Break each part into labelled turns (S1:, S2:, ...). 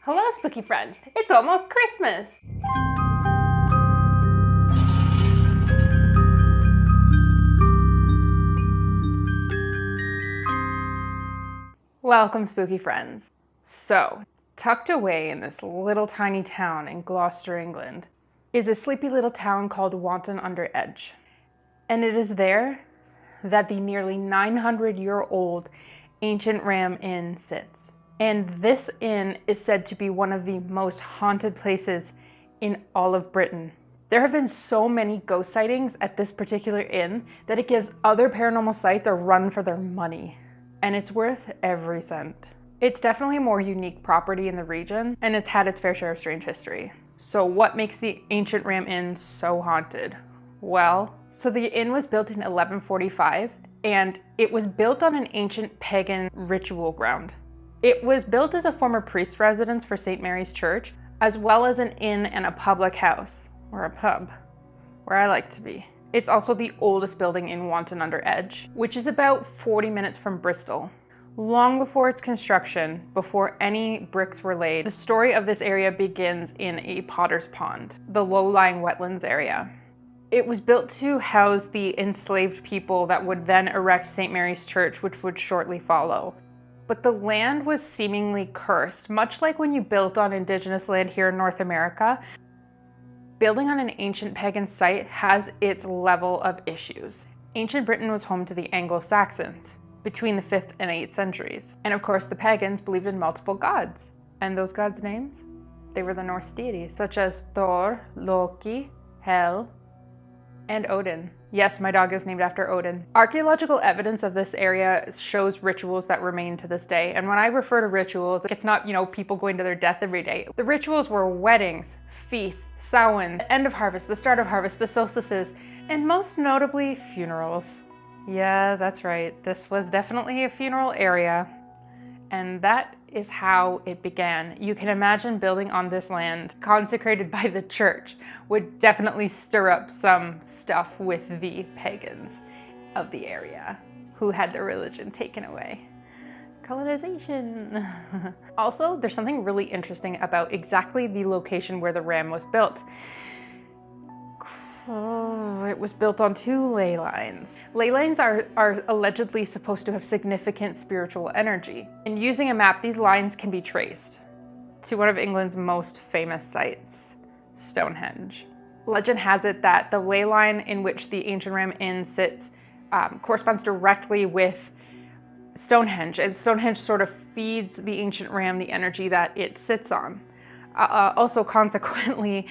S1: Hello, spooky friends. It's almost Christmas. Welcome, spooky friends. So, tucked away in this little tiny town in Gloucester, England, is a sleepy little town called Wanton-under-Edge. And it is there that the nearly 900-year-old ancient Ram Inn sits. And this inn is said to be one of the most haunted places in all of Britain. There have been so many ghost sightings at this particular inn that it gives other paranormal sites a run for their money. And it's worth every cent. It's definitely a more unique property in the region, and it's had its fair share of strange history. So what makes the ancient Ram Inn so haunted? Well, so the inn was built in 1145, and it was built on an ancient pagan ritual ground. It was built as a former priest's residence for St. Mary's Church, as well as an inn and a public house, or a pub, where I like to be. It's also the oldest building in Wanton-under-Edge, which is about 40 minutes from Bristol. Long before its construction, before any bricks were laid, the story of this area begins in a potter's pond, the low-lying wetlands area. It was built to house the enslaved people that would then erect St. Mary's Church, which would shortly follow. But the land was seemingly cursed, much like when you built on indigenous land here in North America. Building on an ancient pagan site has its level of issues. Ancient Britain was home to the Anglo-Saxons between the 5th and 8th centuries. And of course, the pagans believed in multiple gods. And those gods' names? They were the Norse deities, such as Thor, Loki, Hel, and Odin. Yes, my dog is named after Odin. Archaeological evidence of this area shows rituals that remain to this day. And when I refer to rituals, it's not, people going to their death every day. The rituals were weddings, feasts, Samhain, end of harvest, the start of harvest, the solstices, and most notably, funerals. Yeah, that's right. This was definitely a funeral area. And that is how it began. You can imagine building on this land consecrated by the church would definitely stir up some stuff with the pagans of the area who had their religion taken away. Colonization. Also, there's something really interesting about exactly the location where the ram was built. It was built on 2 ley lines. Ley lines are allegedly supposed to have significant spiritual energy. And using a map, these lines can be traced to one of England's most famous sites, Stonehenge. Legend has it that the ley line in which the ancient Ram Inn sits corresponds directly with Stonehenge, and Stonehenge sort of feeds the ancient ram the energy that it sits on. Also, consequently,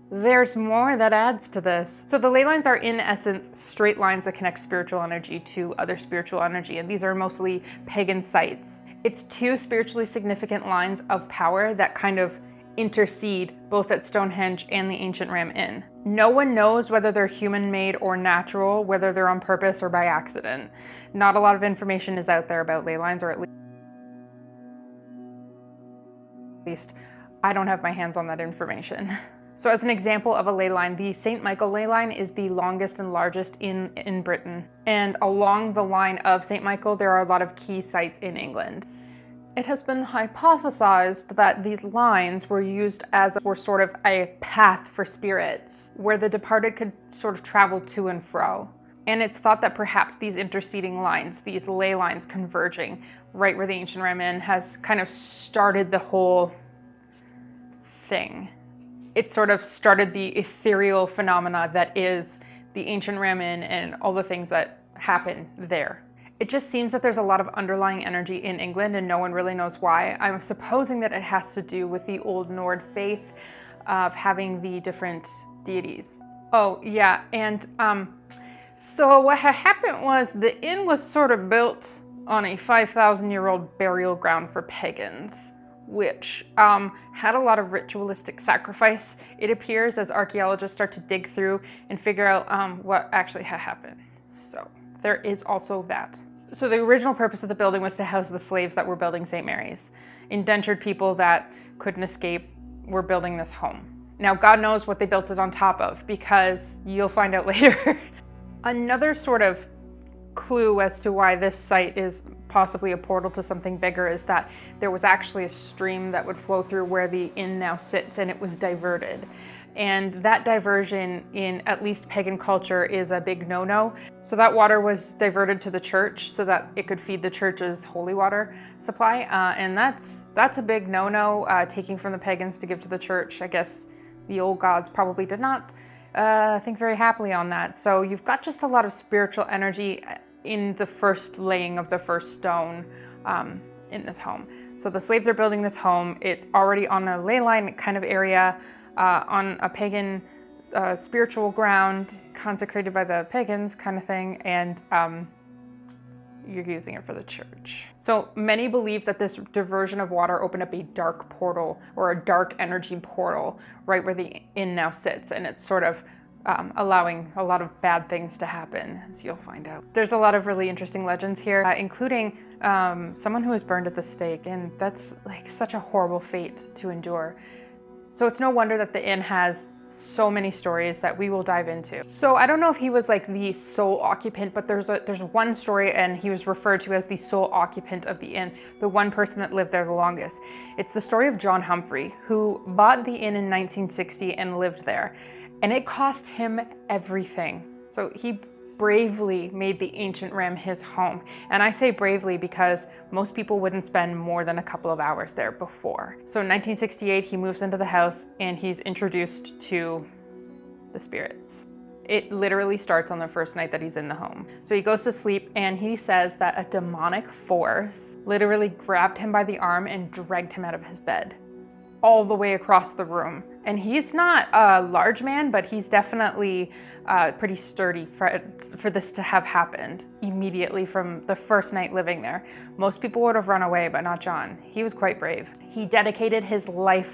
S1: there's more that adds to this. So the ley lines are in essence straight lines that connect spiritual energy to other spiritual energy, and these are mostly pagan sites. It's 2 spiritually significant lines of power that kind of intercede both at Stonehenge and the ancient Ram Inn. No one knows whether they're human-made or natural, whether they're on purpose or by accident. Not a lot of information is out there about ley lines, or at least I don't have my hands on that information. So as an example of a ley line, the St. Michael ley line is the longest and largest in Britain. And along the line of St. Michael, there are a lot of key sites in England. It has been hypothesized that these lines were used as sort of a path for spirits, where the departed could sort of travel to and fro. And it's thought that perhaps these interceding lines, these ley lines converging right where the ancient Ram Inn has kind of started the whole thing. It sort of started the ethereal phenomena that is the ancient Ram Inn and all the things that happen there. It just seems that there's a lot of underlying energy in England and no one really knows why. I'm supposing that it has to do with the Old Nord faith of having the different deities. Oh yeah, and so what had happened was the inn was sort of built on a 5,000-year-old burial ground for pagans, which had a lot of ritualistic sacrifice, it appears, as archaeologists start to dig through and figure out what actually had happened. So there is also that. So the original purpose of the building was to house the slaves that were building St. Mary's. Indentured people that couldn't escape were building this home. Now, God knows what they built it on top of, because you'll find out later. Another sort of clue as to why this site is possibly a portal to something bigger is that there was actually a stream that would flow through where the inn now sits, and it was diverted. And that diversion in at least pagan culture is a big no-no. So that water was diverted to the church so that it could feed the church's holy water supply. And that's a big no-no, taking from the pagans to give to the church. I guess the old gods probably did not think very happily on that. So you've got just a lot of spiritual energy in the first laying of the first stone in this home. So the slaves are building this home. It's already on a ley line kind of area, on a pagan spiritual ground consecrated by the pagans kind of thing, and you're using it for the church. So many believe that this diversion of water opened up a dark portal, or a dark energy portal, right where the inn now sits, and it's sort of allowing a lot of bad things to happen, as you'll find out. There's a lot of really interesting legends here, including someone who was burned at the stake, and that's like such a horrible fate to endure. So it's no wonder that the inn has so many stories that we will dive into. So I don't know if he was like the sole occupant, but there's one story, and he was referred to as the sole occupant of the inn, the one person that lived there the longest. It's the story of John Humphrey, who bought the inn in 1960 and lived there. And it cost him everything. So he bravely made the ancient ram his home. And I say bravely because most people wouldn't spend more than a couple of hours there before. So in 1968, he moves into the house and he's introduced to the spirits. It literally starts on the first night that he's in the home. So he goes to sleep and he says that a demonic force literally grabbed him by the arm and dragged him out of his bed, all the way across the room. And he's not a large man, but he's definitely pretty sturdy for this to have happened immediately from the first night living there. Most people would have run away, but not John. He was quite brave. He dedicated his life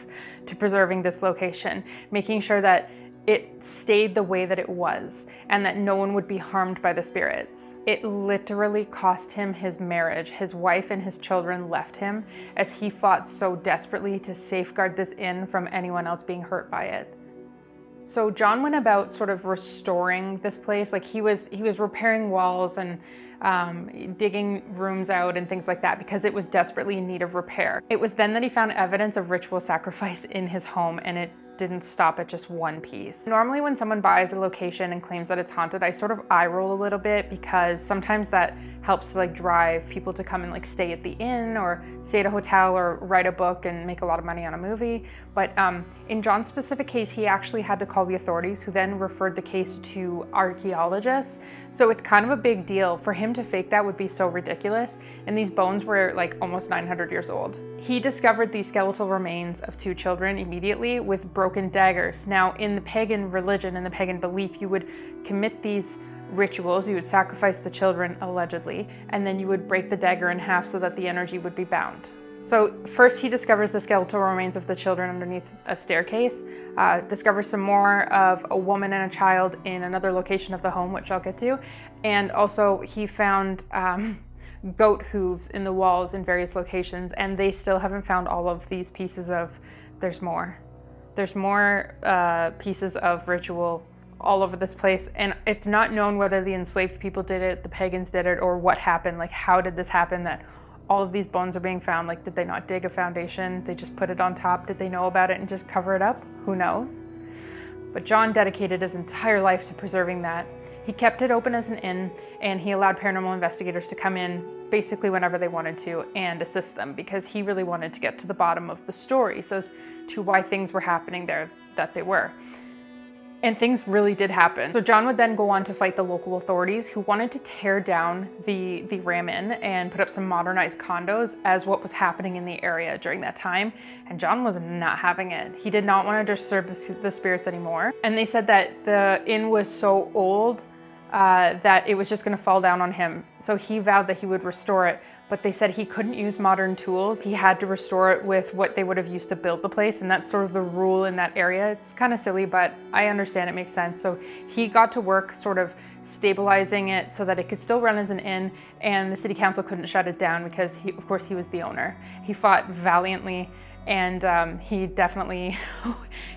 S1: to preserving this location, making sure that it stayed the way that it was and that no one would be harmed by the spirits. It literally cost him his marriage. His wife and his children left him as he fought so desperately to safeguard this inn from anyone else being hurt by it. So John went about sort of restoring this place. Like he was repairing walls and digging rooms out and things like that because it was desperately in need of repair. It was then that he found evidence of ritual sacrifice in his home, and it didn't stop at just one piece. Normally when someone buys a location and claims that it's haunted, I sort of eye roll a little bit because sometimes that helps to like drive people to come and like stay at the inn or stay at a hotel or write a book and make a lot of money on a movie. But in John's specific case, he actually had to call the authorities, who then referred the case to archaeologists. So it's kind of a big deal. For him to fake that would be so ridiculous. And these bones were like almost 900 years old. He discovered the skeletal remains of 2 children immediately with broken daggers. Now, in the pagan religion and the pagan belief, you would commit these rituals, you would sacrifice the children allegedly, and then you would break the dagger in half so that the energy would be bound. So first he discovers the skeletal remains of the children underneath a staircase, discovers some more of a woman and a child in another location of the home, which I'll get to, and also he found goat hooves in the walls in various locations, and they still haven't found all of these pieces of, there's more pieces of ritual all over this place, and it's not known whether the enslaved people did it, the pagans did it, or what happened. Like, how did this happen that all of these bones are being found? Like, did they not dig a foundation? They just put it on top? Did they know about it and just cover it up? Who knows? But John dedicated his entire life to preserving that. He kept it open as an inn, and he allowed paranormal investigators to come in basically whenever they wanted to and assist them, because he really wanted to get to the bottom of the stories as to why things were happening there that they were. And things really did happen. So John would then go on to fight the local authorities, who wanted to tear down the ram inn and put up some modernized condos as what was happening in the area during that time. And John was not having it. He did not want to disturb the spirits anymore. And they said that the inn was so old that it was just going to fall down on him. So he vowed that he would restore it. But they said he couldn't use modern tools. He had to restore it with what they would have used to build the place, and that's sort of the rule in that area. It's kind of silly, but I understand, it makes sense. So he got to work sort of stabilizing it so that it could still run as an inn, and the city council couldn't shut it down because of course he was the owner. He fought valiantly, and he definitely,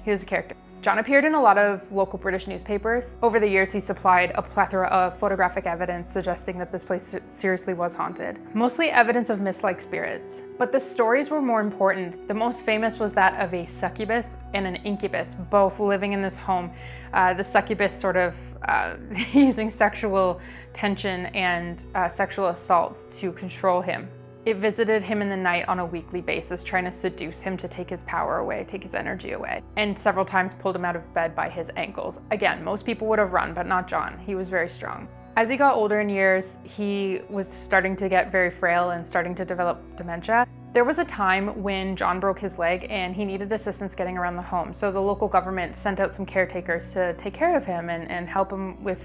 S1: he was a character. John appeared in a lot of local British newspapers. Over the years, he supplied a plethora of photographic evidence suggesting that this place seriously was haunted. Mostly evidence of mist-like spirits. But the stories were more important. The most famous was that of a succubus and an incubus, both living in this home. The succubus sort of using sexual tension and sexual assaults to control him. It visited him in the night on a weekly basis, trying to seduce him to take his power away, take his energy away, and several times pulled him out of bed by his ankles. Again, most people would have run, but not John. He was very strong. As he got older in years, he was starting to get very frail and starting to develop dementia. There was a time when John broke his leg and he needed assistance getting around the home. So the local government sent out some caretakers to take care of him and help him with,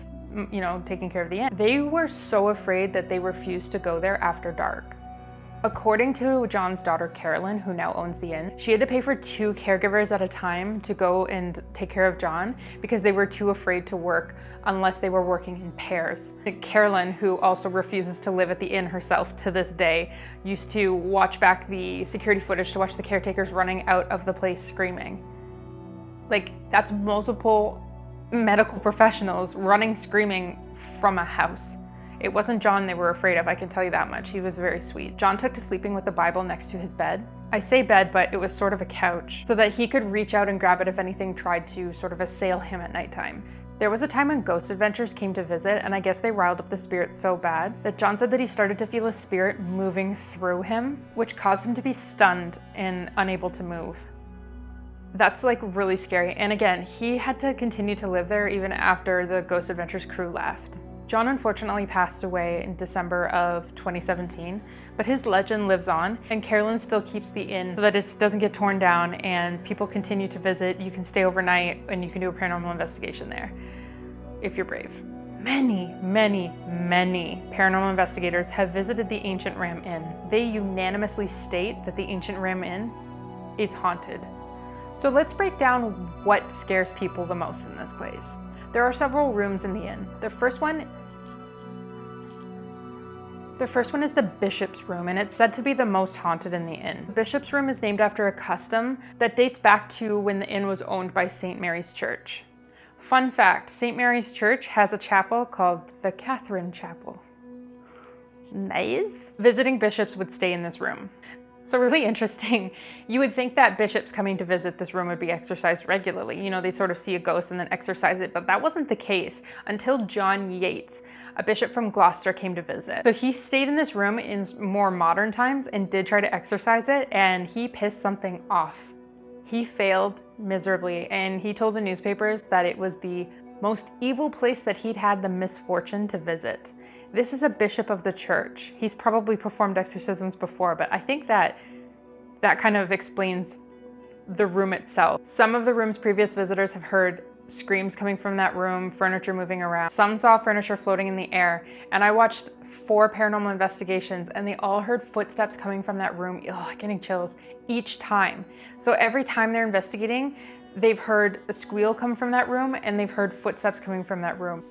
S1: taking care of the inn. They were so afraid that they refused to go there after dark. According to John's daughter, Carolyn, who now owns the inn, she had to pay for 2 caregivers at a time to go and take care of John because they were too afraid to work unless they were working in pairs. Carolyn, who also refuses to live at the inn herself to this day, used to watch back the security footage to watch the caretakers running out of the place screaming. Like, that's multiple medical professionals running screaming from a house. It wasn't John they were afraid of, I can tell you that much. He was very sweet. John took to sleeping with the Bible next to his bed. I say bed, but it was sort of a couch, so that he could reach out and grab it if anything tried to sort of assail him at nighttime. There was a time when ghost adventures came to visit, and I guess they riled up the spirit so bad that John said that he started to feel a spirit moving through him, which caused him to be stunned and unable to move. That's like really scary. And again, he had to continue to live there even after the Ghost Adventures crew left. John unfortunately passed away in December of 2017, but his legend lives on, and Carolyn still keeps the inn so that it doesn't get torn down and people continue to visit. You can stay overnight and you can do a paranormal investigation there if you're brave. Many paranormal investigators have visited the Ancient Ram Inn. They unanimously state that the Ancient Ram Inn is haunted. So let's break down what scares people the most in this place. There are several rooms in the inn. The first one is the Bishop's Room, and it's said to be the most haunted in the inn. The Bishop's Room is named after a custom that dates back to when the inn was owned by St. Mary's Church. Fun fact, St. Mary's Church has a chapel called the Catherine Chapel. Nice. Visiting bishops would stay in this room. So really interesting. You would think that bishops coming to visit this room would be exorcised regularly. You know, they sort of see a ghost and then exorcise it, but that wasn't the case until John Yates, a bishop from Gloucester, came to visit. So he stayed in this room in more modern times and did try to exorcise it, and he pissed something off. He failed miserably, and he told the newspapers that it was the most evil place that he'd had the misfortune to visit. This is a bishop of the church. He's probably performed exorcisms before, but I think that kind of explains the room itself. Some of the room's previous visitors have heard screams coming from that room, furniture moving around. Some saw furniture floating in the air, and I watched 4 paranormal investigations and they all heard footsteps coming from that room. Ugh, getting chills each time. So every time they're investigating, they've heard a squeal come from that room and they've heard footsteps coming from that room.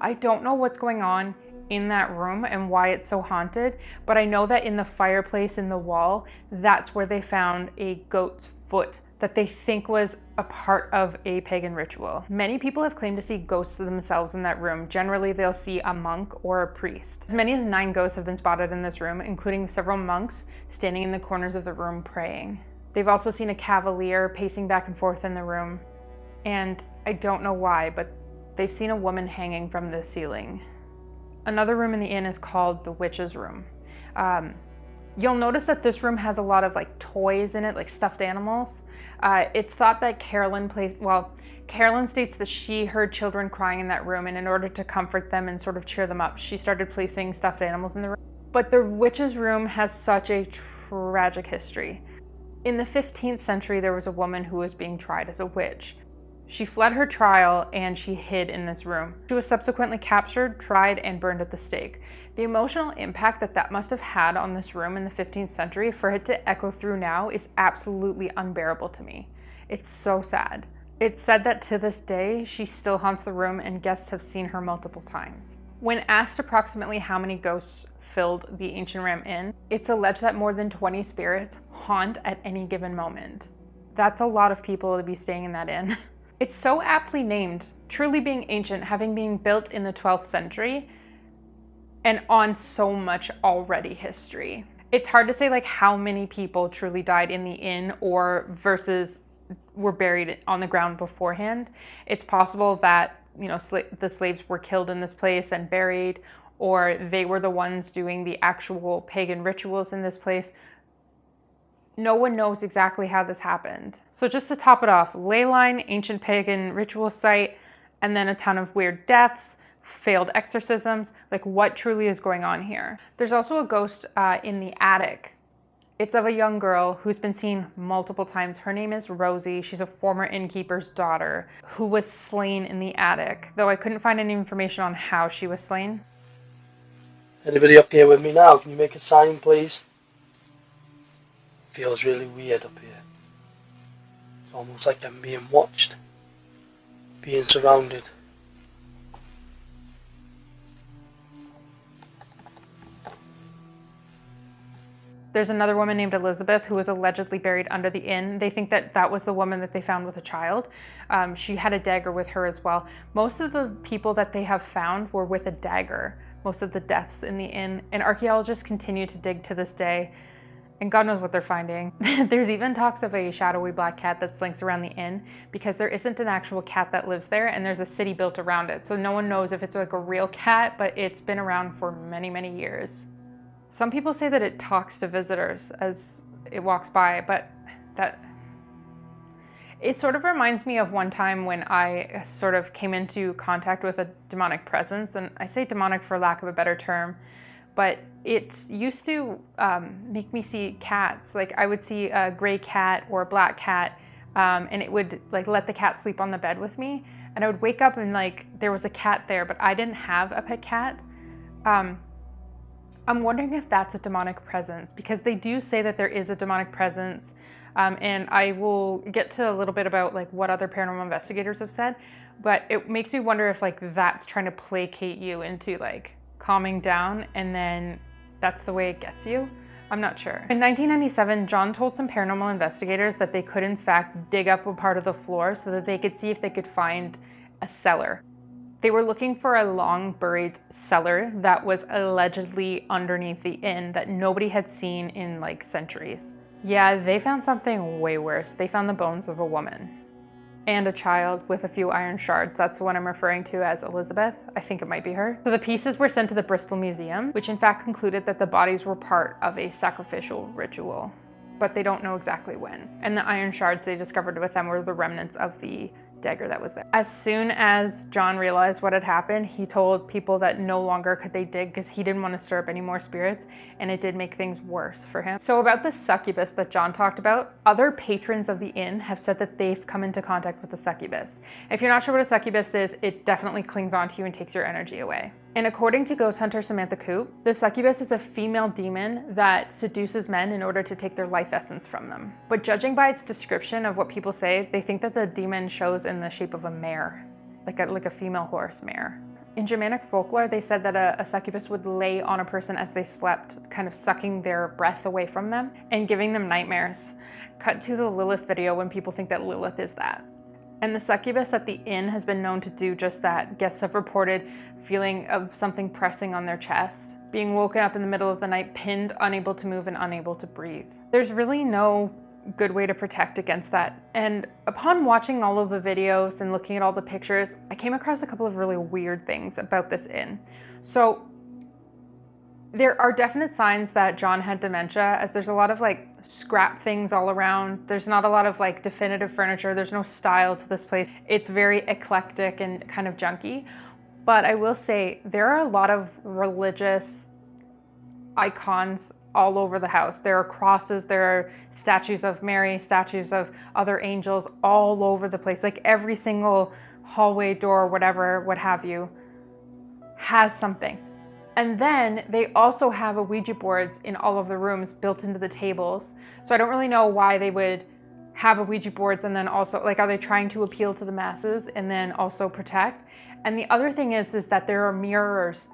S1: I don't know what's going on in that room and why it's so haunted, but I know that in the fireplace in the wall, that's where they found a goat's foot that they think was a part of a pagan ritual. Many people have claimed to see ghosts of themselves in that room. Generally, they'll see a monk or a priest. As many as 9 ghosts have been spotted in this room, including several monks standing in the corners of the room praying. They've also seen a cavalier pacing back and forth in the room, and I don't know why, but they've seen a woman hanging from the ceiling. Another room in the inn is called the Witch's Room. You'll notice that this room has a lot of like toys in it, like stuffed animals. It's thought that Carolyn states that she heard children crying in that room, and in order to comfort them and sort of cheer them up, she started placing stuffed animals in the room. But the Witch's Room has such a tragic history. In the 15th century, there was a woman who was being tried as a witch. She fled her trial and she hid in this room. She was subsequently captured, tried, and burned at the stake. The emotional impact that must have had on this room in the 15th century, for it to echo through now, is absolutely unbearable to me. It's so sad. It's said that to this day, she still haunts the room and guests have seen her multiple times. When asked approximately how many ghosts filled the ancient Ram Inn, it's alleged that more than 20 spirits haunt at any given moment. That's a lot of people to be staying in that inn. It's so aptly named, truly being ancient, having been built in the 12th century and on so much already history. It's hard to say like how many people truly died in the inn or versus were buried on the ground beforehand. It's possible that, you know, the slaves were killed in this place and buried, or they were the ones doing the actual pagan rituals in this place. No one knows exactly how this happened. So just to top it off, Leyline, ancient pagan ritual site, and then a ton of weird deaths, failed exorcisms. Like, what truly is going on here? There's also a ghost in the attic. It's of a young girl who's been seen multiple times. Her name is Rosie. She's a former innkeeper's daughter who was slain in the attic, though I couldn't find any information on how she was slain.
S2: Anybody up here with me now? Can you make a sign, please? Feels really weird up here. It's almost like I'm being watched, being surrounded.
S1: There's another woman named Elizabeth who was allegedly buried under the inn. They think that that was the woman that they found with a child. She had a dagger with her as well. Most of the people that they have found were with a dagger, most of the deaths in the inn. And archaeologists continue to dig to this day, and God knows what they're finding. There's even talks of a shadowy black cat that slinks around the inn because there isn't an actual cat that lives there, and there's a city built around it. So no one knows if it's like a real cat, but it's been around for many, many years. Some people say that it talks to visitors as it walks by, but it sort of reminds me of one time when I sort of came into contact with a demonic presence, and I say demonic for lack of a better term, but it used to make me see cats. Like, I would see a gray cat or a black cat, and it would like let the cat sleep on the bed with me, and I would wake up and like there was a cat there, but I didn't have a pet cat. I'm wondering if that's a demonic presence, because they do say that there is a demonic presence, and I will get to a little bit about like what other paranormal investigators have said, but it makes me wonder if like that's trying to placate you into like calming down, and then that's the way it gets you. I'm not sure. In 1997, John told some paranormal investigators that they could in fact dig up a part of the floor so that they could see if they could find a cellar. They were looking for a long buried cellar that was allegedly underneath the inn that nobody had seen in like centuries. Yeah, they found something way worse. They found the bones of a woman and a child with a few iron shards. That's the one I'm referring to as Elizabeth. I think it might be her. So the pieces were sent to the Bristol Museum, which in fact concluded that the bodies were part of a sacrificial ritual, but they don't know exactly when. And the iron shards they discovered with them were the remnants of the dagger that was there. As soon as John realized what had happened, he told people that no longer could they dig because he didn't want to stir up any more spirits, and it did make things worse for him. So about the succubus that John talked about, other patrons of the inn have said that they've come into contact with the succubus. If you're not sure what a succubus is, it definitely clings onto you and takes your energy away. And according to ghost hunter Samantha Coop, the succubus is a female demon that seduces men in order to take their life essence from them. But judging by its description of what people say, they think that the demon shows in the shape of a mare, like a female horse mare. In Germanic folklore, they said that a succubus would lay on a person as they slept, kind of sucking their breath away from them and giving them nightmares. Cut to the Lilith video when people think that Lilith is that. And the succubus at the inn has been known to do just that. Guests have reported feeling of something pressing on their chest, being woken up in the middle of the night, pinned, unable to move and unable to breathe. There's really no good way to protect against that. And upon watching all of the videos and looking at all the pictures, I came across a couple of really weird things about this inn. So there are definite signs that John had dementia, as there's a lot of like scrap things all around. There's not a lot of like definitive furniture. There's no style to this place. It's very eclectic and kind of junky. But I will say there are a lot of religious icons all over the house. There are crosses, there are statues of Mary, statues of other angels all over the place. Like every single hallway door, whatever, what have you, has something. And then they also have a Ouija boards in all of the rooms built into the tables. So I don't really know why they would have a Ouija boards and then also, like, are they trying to appeal to the masses and then also protect? And the other thing is that there are mirrors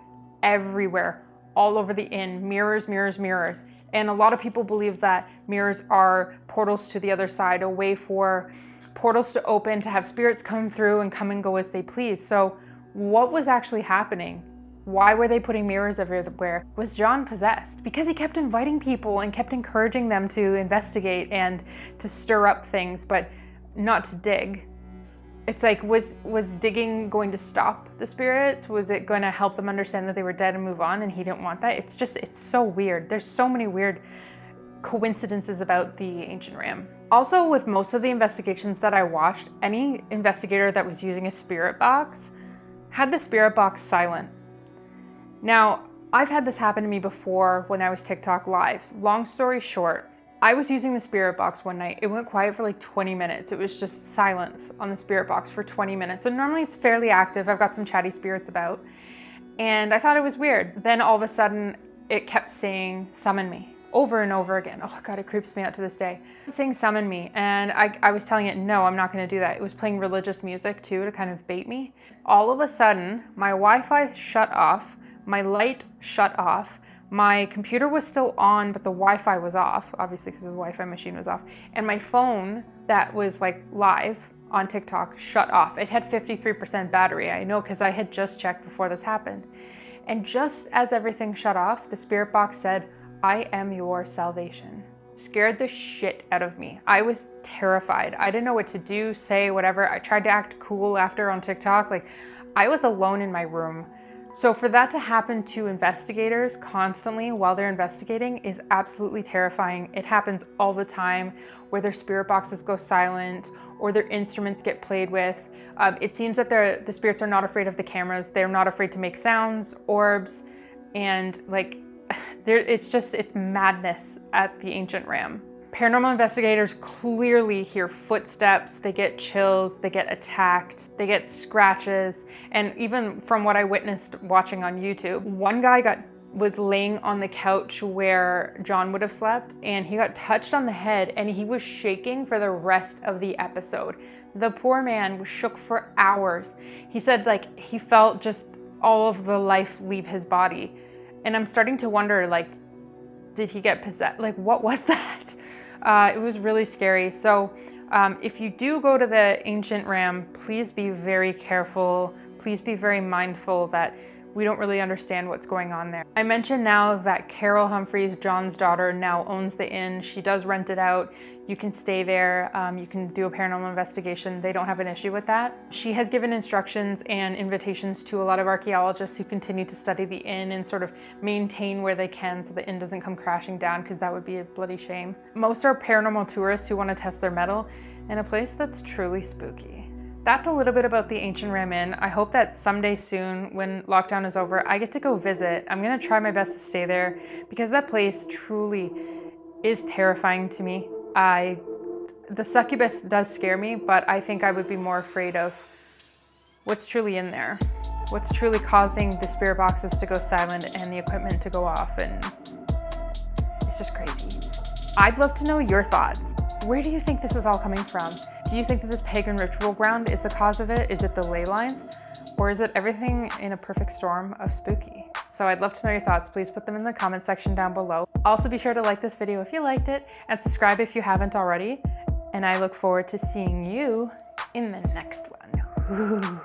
S1: everywhere, all over the inn. Mirrors, mirrors, mirrors. And a lot of people believe that mirrors are portals to the other side, a way for portals to open, to have spirits come through and come and go as they please. So what was actually happening? Why were they putting mirrors everywhere? Was John possessed? Because he kept inviting people and kept encouraging them to investigate and to stir up things, but not to dig. It's like, was digging going to stop the spirits? Was it going to help them understand that they were dead and move on, and he didn't want that? It's so weird. There's so many weird coincidences about the ancient ram. Also, with most of the investigations that I watched, any investigator that was using a spirit box had the spirit box silent. Now, I've had this happen to me before when I was TikTok lives. Long story short, I was using the spirit box one night. It went quiet for like 20 minutes. It was just silence on the spirit box for 20 minutes. And normally it's fairly active. I've got some chatty spirits about. And I thought it was weird. Then all of a sudden it kept saying, summon me, over and over again. Oh God, it creeps me out to this day. It's saying summon me. And I was telling it, no, I'm not gonna do that. It was playing religious music too to kind of bait me. All of a sudden, my Wi-Fi shut off. My light shut off. My computer was still on, but the Wi-Fi was off, obviously because the Wi-Fi machine was off. And my phone that was like live on TikTok shut off. It had 53% battery. I know because I had just checked before this happened. And just as everything shut off, the spirit box said, I am your salvation. Scared the shit out of me. I was terrified. I didn't know what to do, say, whatever. I tried to act cool after on TikTok. Like, I was alone in my room. So for that to happen to investigators constantly while they're investigating is absolutely terrifying. It happens all the time where their spirit boxes go silent or their instruments get played with. It seems that the spirits are not afraid of the cameras. They're not afraid to make sounds, orbs, and like, it's madness at the ancient ram. Paranormal investigators clearly hear footsteps, they get chills, they get attacked, they get scratches, and even from what I witnessed watching on YouTube, one guy was laying on the couch where John would have slept, and he got touched on the head and he was shaking for the rest of the episode. The poor man was shook for hours. He said like he felt just all of the life leave his body. And I'm starting to wonder, like, did he get possessed? Like, what was that? It was really scary. So if you do go to the ancient ram, please be very careful. Please be very mindful that we don't really understand what's going on there. I mentioned now that Carol Humphreys, John's daughter, now owns the inn. She does rent it out. You can stay there. You can do a paranormal investigation. They don't have an issue with that. She has given instructions and invitations to a lot of archaeologists who continue to study the inn and sort of maintain where they can so the inn doesn't come crashing down, because that would be a bloody shame. Most are paranormal tourists who want to test their mettle in a place that's truly spooky. That's a little bit about the ancient ram inn. I hope that someday soon, when lockdown is over, I get to go visit. I'm gonna try my best to stay there because that place truly is terrifying to me. The succubus does scare me, but I think I would be more afraid of what's truly in there. What's truly causing the spirit boxes to go silent and the equipment to go off, and it's just crazy. I'd love to know your thoughts. Where do you think this is all coming from? Do you think that this pagan ritual ground is the cause of it? Is it the ley lines? Or is it everything in a perfect storm of spooky? So I'd love to know your thoughts. Please put them in the comment section down below. Also be sure to like this video if you liked it and subscribe if you haven't already. And I look forward to seeing you in the next one. Ooh.